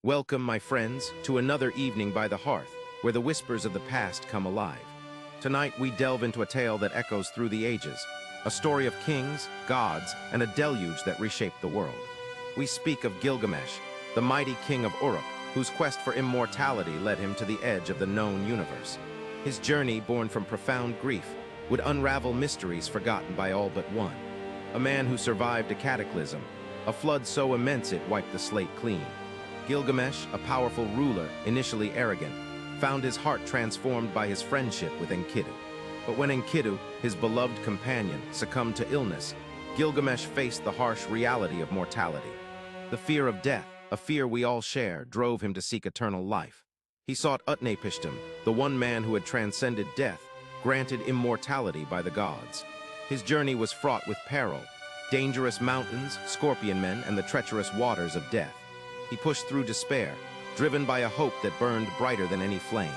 Welcome, my friends, to another evening by the hearth, where the whispers of the past come alive. Tonight we delve into a tale that echoes through the ages, a story of kings, gods, and a deluge that reshaped the world. We speak of Gilgamesh, the mighty king of Uruk, whose quest for immortality led him to the edge of the known universe. His journey, born from profound grief, would unravel mysteries forgotten by all but one. A man who survived a cataclysm, a flood so immense it wiped the slate clean. Gilgamesh, a powerful ruler, initially arrogant, found his heart transformed by his friendship with Enkidu. But when Enkidu, his beloved companion, succumbed to illness, Gilgamesh faced the harsh reality of mortality. The fear of death, a fear we all share, drove him to seek eternal life. He sought Utnapishtim, the one man who had transcended death, granted immortality by the gods. His journey was fraught with peril, dangerous mountains, scorpion men, and the treacherous waters of death. He pushed through despair, driven by a hope that burned brighter than any flame.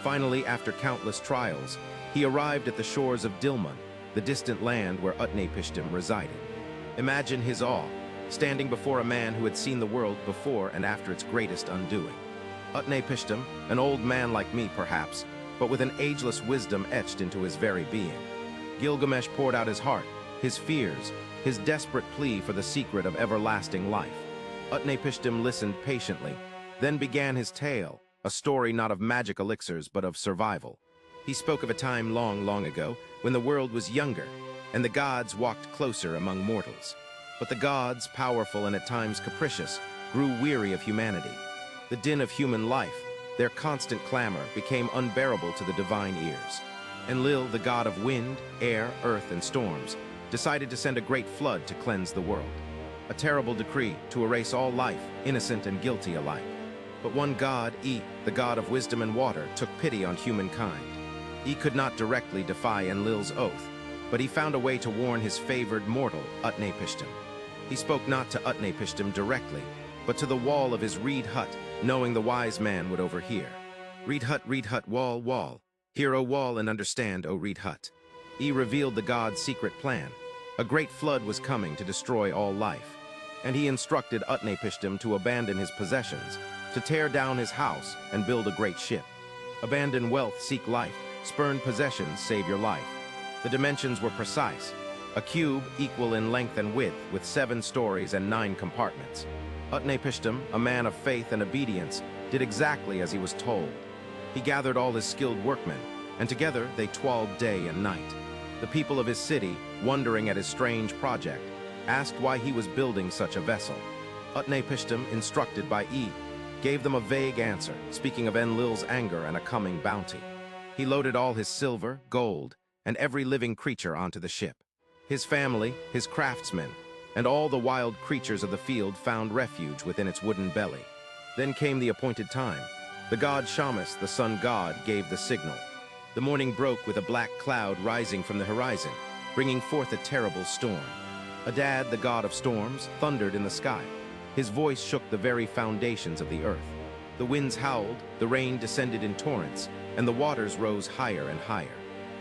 Finally, after countless trials, he arrived at the shores of Dilmun, the distant land where Utnapishtim resided. Imagine his awe, standing before a man who had seen the world before and after its greatest undoing. Utnapishtim, an old man like me perhaps, but with an ageless wisdom etched into his very being. Gilgamesh poured out his heart, his fears, his desperate plea for the secret of everlasting life. Utnapishtim listened patiently, then began his tale, a story not of magic elixirs but of survival. He spoke of a time long, long ago when the world was younger and the gods walked closer among mortals. But the gods, powerful and at times capricious, grew weary of humanity. The din of human life, their constant clamor, became unbearable to the divine ears. Enlil, the god of wind, air, earth, and storms, decided to send a great flood to cleanse the world. A terrible decree to erase all life, innocent and guilty alike. But one god, E, the god of wisdom and water, took pity on humankind. E could not directly defy Enlil's oath, but he found a way to warn his favored mortal, Utnapishtim. He spoke not to Utnapishtim directly, but to the wall of his reed hut, knowing the wise man would overhear. Reed hut, wall, wall. Hear, O wall, and understand, O reed hut. E revealed the god's secret plan. A great flood was coming to destroy all life, and he instructed Utnapishtim to abandon his possessions, to tear down his house and build a great ship. Abandon wealth, seek life. Spurn possessions, save your life. The dimensions were precise. A cube equal in length and width, with 7 stories and 9 compartments. Utnapishtim, a man of faith and obedience, did exactly as he was told. He gathered all his skilled workmen, and together they toiled day and night. The people of his city, wondering at his strange project, asked why he was building such a vessel. Utnapishtim, instructed by E, gave them a vague answer, speaking of Enlil's anger and a coming bounty. He loaded all his silver, gold, and every living creature onto the ship. His family, his craftsmen, and all the wild creatures of the field found refuge within its wooden belly. Then came the appointed time. The god Shamash, the sun god, gave the signal. The morning broke with a black cloud rising from the horizon, bringing forth a terrible storm. Adad, the god of storms, thundered in the sky. His voice shook the very foundations of the earth. The winds howled, the rain descended in torrents, and the waters rose higher and higher.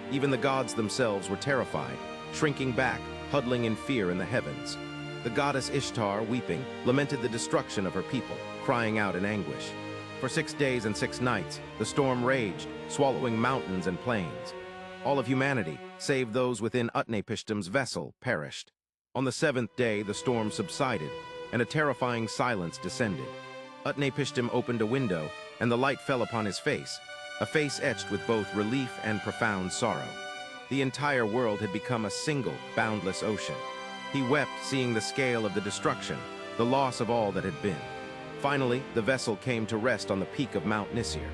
Even the gods themselves were terrified, shrinking back, huddling in fear in the heavens. The goddess Ishtar, weeping, lamented the destruction of her people, crying out in anguish. For 6 days and 6 nights, the storm raged, swallowing mountains and plains. All of humanity, save those within Utnapishtim's vessel, perished. On the 7th day, the storm subsided, and a terrifying silence descended. Utnapishtim opened a window, and the light fell upon his face, a face etched with both relief and profound sorrow. The entire world had become a single, boundless ocean. He wept, seeing the scale of the destruction, the loss of all that had been. Finally, the vessel came to rest on the peak of Mount Nisir.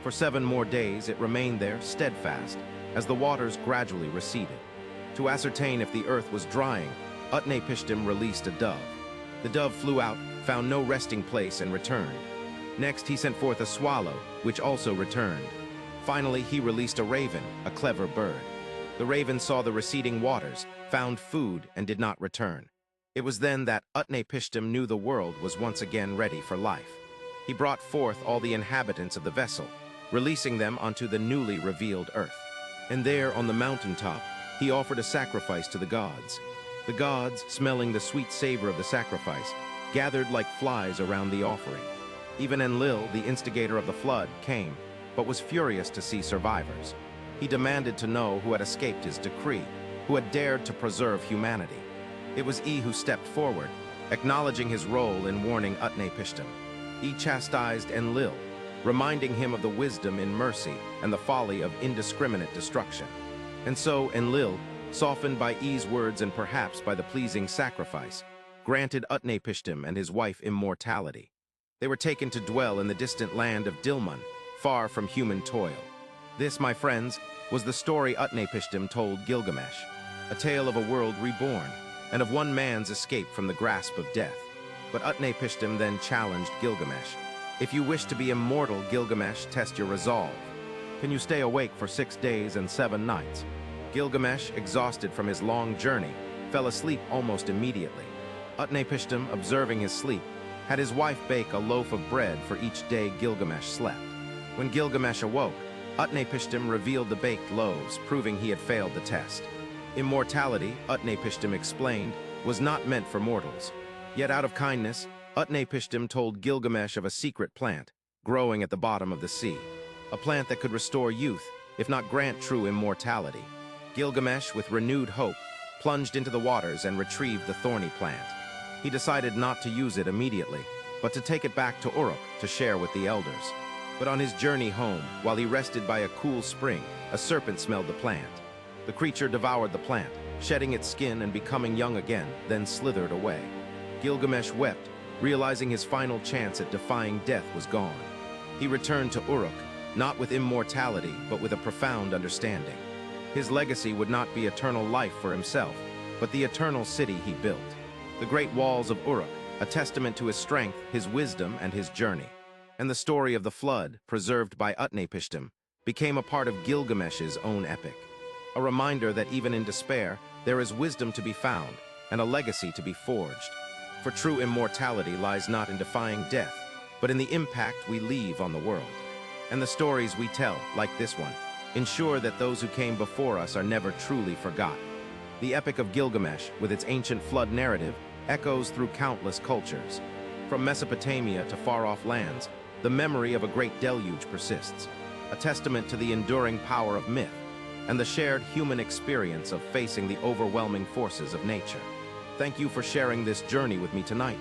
For 7 more days, it remained there, steadfast, as the waters gradually receded. To ascertain if the earth was drying, Utnapishtim released a dove. The dove flew out, found no resting place, and returned. Next, he sent forth a swallow, which also returned. Finally, he released a raven, a clever bird. The raven saw the receding waters, found food, and did not return. It was then that Utnapishtim knew the world was once again ready for life. He brought forth all the inhabitants of the vessel, releasing them onto the newly revealed earth. And there, on the mountaintop, he offered a sacrifice to the gods. The gods, smelling the sweet savor of the sacrifice, gathered like flies around the offering. Even Enlil, the instigator of the flood, came, but was furious to see survivors. He demanded to know who had escaped his decree, who had dared to preserve humanity. It was E who stepped forward, acknowledging his role in warning Utnapishtim. E chastised Enlil, reminding him of the wisdom in mercy and the folly of indiscriminate destruction. And so Enlil, softened by E's words and perhaps by the pleasing sacrifice, granted Utnapishtim and his wife immortality. They were taken to dwell in the distant land of Dilmun, far from human toil. This, my friends, was the story Utnapishtim told Gilgamesh, a tale of a world reborn, and of one man's escape from the grasp of death. But Utnapishtim then challenged Gilgamesh. If you wish to be immortal, Gilgamesh, test your resolve. Can you stay awake for 6 days and 7 nights? Gilgamesh, exhausted from his long journey, fell asleep almost immediately. Utnapishtim, observing his sleep, had his wife bake a loaf of bread for each day Gilgamesh slept. When Gilgamesh awoke, Utnapishtim revealed the baked loaves, proving he had failed the test. Immortality, Utnapishtim explained, was not meant for mortals. Yet out of kindness, Utnapishtim told Gilgamesh of a secret plant, growing at the bottom of the sea. A plant that could restore youth, if not grant true immortality. Gilgamesh, with renewed hope, plunged into the waters and retrieved the thorny plant. He decided not to use it immediately, but to take it back to Uruk to share with the elders. But on his journey home, while he rested by a cool spring, a serpent smelled the plant. The creature devoured the plant, shedding its skin and becoming young again, then slithered away. Gilgamesh wept, realizing his final chance at defying death was gone. He returned to Uruk, not with immortality, but with a profound understanding. His legacy would not be eternal life for himself, but the eternal city he built. The great walls of Uruk, a testament to his strength, his wisdom, and his journey. And the story of the flood, preserved by Utnapishtim, became a part of Gilgamesh's own epic. A reminder that even in despair, there is wisdom to be found, and a legacy to be forged. For true immortality lies not in defying death, but in the impact we leave on the world. And the stories we tell, like this one, ensure that those who came before us are never truly forgotten. The Epic of Gilgamesh, with its ancient flood narrative, echoes through countless cultures. From Mesopotamia to far-off lands, the memory of a great deluge persists, a testament to the enduring power of myth and the shared human experience of facing the overwhelming forces of nature. Thank you for sharing this journey with me tonight.